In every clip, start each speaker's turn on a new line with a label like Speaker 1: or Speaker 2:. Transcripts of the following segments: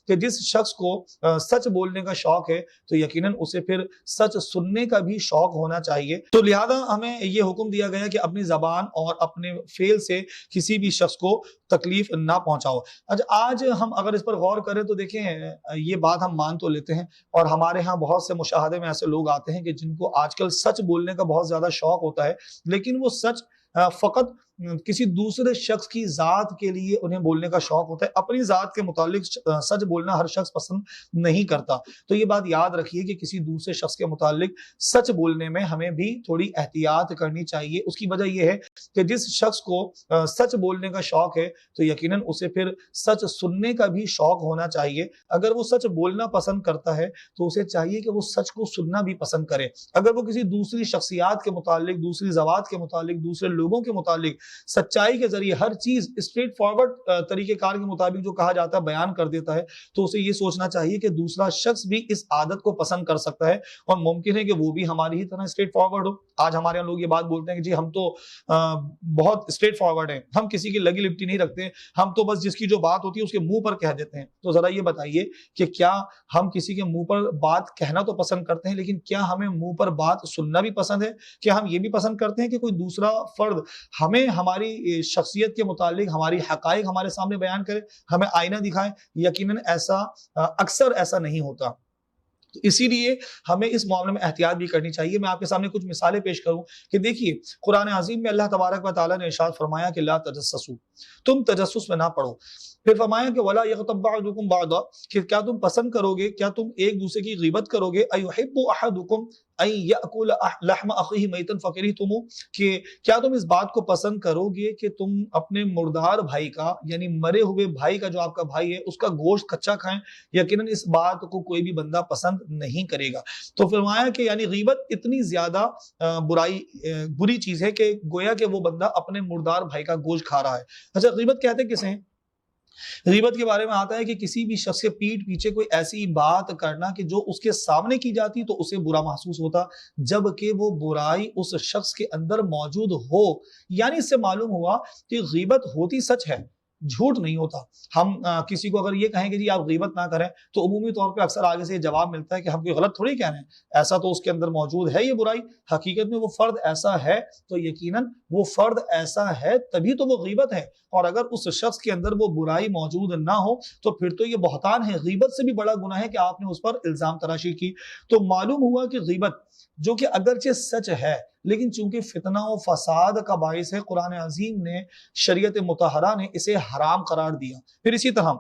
Speaker 1: کہ जिस शख्स को सच बोलने का शौक है तो यकीनन उसे फिर सच सुनने का भी शौक होना चाहिए। तो लिहाजा हमें ये हुक्म दिया गया कि अपनी जबान और अपने फेल से किसी भी शख्स को तकलीफ ना पहुंचाओ। अच्छा, आज हम अगर इस पर गौर करें तो देखें, ये बात हम मान तो लेते हैं और हमारे यहाँ बहुत से मुशाहदे में ऐसे लोग आते हैं कि जिनको आजकल सच बोलने का बहुत ज्यादा शौक होता है, लेकिन वो सच फकत किसी दूसरे शख्स की जात के लिए उन्हें बोलने का शौक होता है। अपनी जात के मुतालिक सच बोलना हर शख्स पसंद नहीं करता। तो ये बात याद रखिए कि किसी दूसरे शख्स के मुतालिक सच बोलने में हमें भी थोड़ी एहतियात करनी चाहिए। उसकी वजह यह है कि जिस शख्स को सच बोलने का शौक है तो यकीनन उसे फिर सच सुनने का भी शौक होना चाहिए। अगर वो सच बोलना पसंद करता है तो उसे चाहिए कि वो सच को सुनना भी पसंद करे। अगर वो किसी दूसरी शख्सियात के मुतालिक, दूसरी ज़वात के मुतालिक, दूसरे लोगों के मुतालिक सच्चाई के जरिए हर चीज स्ट्रेट फॉरवर्ड तरीकेकार के मुताबिक जो कहा जाता है बयान कर देता है, तो उसे ये सोचना चाहिए कि दूसरा शख्स भी इस आदत को पसंद कर सकता है और मुमकिन है कि वो भी हमारी ही तरह स्ट्रेट फॉरवर्ड हो। आज हमारे यहाँ लोग ये बात बोलते हैं कि जी हम तो बहुत स्ट्रेट फॉरवर्ड हैं, हम किसी की लगी लिपटी नहीं रखते, हम तो बस जिसकी जो बात होती है उसके मुंह पर कह देते हैं। तो जरा ये बताइए कि क्या हम किसी के मुंह पर बात कहना तो पसंद करते हैं, लेकिन क्या हमें मुंह पर बात सुनना भी पसंद है? क्या हम ये भी पसंद करते हैं कि कोई दूसरा फर्द हमें हमारी शख्सियत के मुतालिक हमारी हकाइक हमारे सामने बयान करे, हमें आईना दिखाए? यकीनन ऐसा अक्सर ऐसा नहीं होता। तो इसीलिए हमें इस मामले में एहतियात भी करनी चाहिए। मैं आपके सामने कुछ मिसालें पेश करूं कि देखिए, कुरान अजीम में अल्लाह तबारक व तआला ने इरशाद फरमाया कि ला तजस्ससू, तुम तजस्सुस में ना पढ़ो। फिर फरमाया कि वला यग़तब बअदुकुम बअदा, कि क्या तुम पसंद करोगे, क्या तुम एक दूसरे की ग़ीबत करोगे? अयुहिब्बु अहदुकुम अन यअकुल लहम अख़ीहि मैतन फ़करिहतुमू, कि क्या तुम इस बात को पसंद करोगे कि तुम अपने मुर्दार भाई का, यानी मरे हुए भाई का, जो आपका भाई है, उसका गोश्त कच्चा खाएं? यकीनन इस बात को कोई भी बंदा पसंद नहीं करेगा। तो फरमाया कि यानी ग़ीबत इतनी ज्यादा बुरी चीज है कि गोया कि वो बंदा अपने मुर्दार भाई का गोश्त खा रहा है। अच्छा, ग़ीबत कहते किसे हैं? ग़ीबत के बारे में आता है कि किसी भी शख्स के पीठ पीछे कोई ऐसी बात करना कि जो उसके सामने की जाती तो उसे बुरा महसूस होता, जबकि वो बुराई उस शख्स के अंदर मौजूद हो। यानी इससे मालूम हुआ कि ग़ीबत होती सच है, झूठ नहीं होता। हम किसी को अगर ये कहें कि जी आप ग़ीबत ना करें, तो उमूमी तौर पे अक्सर आगे से ये जवाब मिलता है कि हम कोई गलत थोड़ी कह रहे हैं, ऐसा तो उसके अंदर मौजूद है ये बुराई, हकीकत में वो फर्द ऐसा है, तो यकीनन वो फर्द ऐसा है तभी तो वो ग़ीबत है। और अगर उस शख्स के अंदर वो बुराई मौजूद ना हो तो फिर तो ये बहतान है। ग़ीबत से भी बड़ा गुनाह है कि आपने उस पर इल्जाम तराशी की। तो मालूम हुआ कि ग़ीबत, जो कि अगरचे सच है लेकिन चूंकि फितना और फसाद का बाइस है, कुरान अजीम ने, शरीयत मुतहरा ने इसे हराम करार दिया। फिर इसी तरह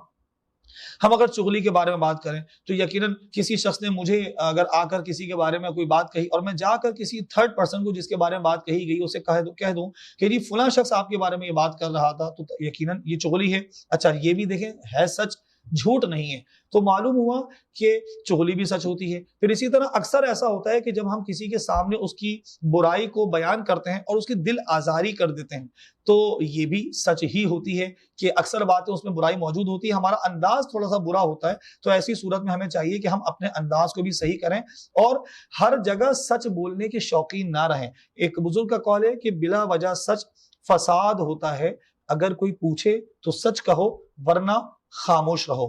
Speaker 1: हम अगर चुगली के बारे में बात करें तो यकीनन किसी शख्स ने मुझे अगर आकर किसी के बारे में कोई बात कही और मैं जाकर किसी थर्ड पर्सन को जिसके बारे में बात कही गई उसे कह दूं कि जी फलां शख्स आपके बारे में ये बात कर रहा था, तो यकीनन ये चुगली है। अच्छा, ये भी देखें है सच, झूठ नहीं है। तो मालूम हुआ कि चुगली भी सच होती है। फिर इसी तरह अक्सर ऐसा होता है कि जब हम किसी के सामने उसकी बुराई को बयान करते हैं और उसकी दिल आजारी कर देते हैं, तो ये भी सच ही होती है कि अक्सर बातें उसमें बुराई मौजूद होती है, हमारा अंदाज थोड़ा सा बुरा होता है। तो ऐसी सूरत में हमें चाहिए कि हम अपने अंदाज को भी सही करें और हर जगह सच बोलने के शौकीन ना रहें। एक बुजुर्ग का कौल है कि बिला वजह सच फसाद होता है, अगर कोई पूछे तो सच कहो वरना खामोश रहो।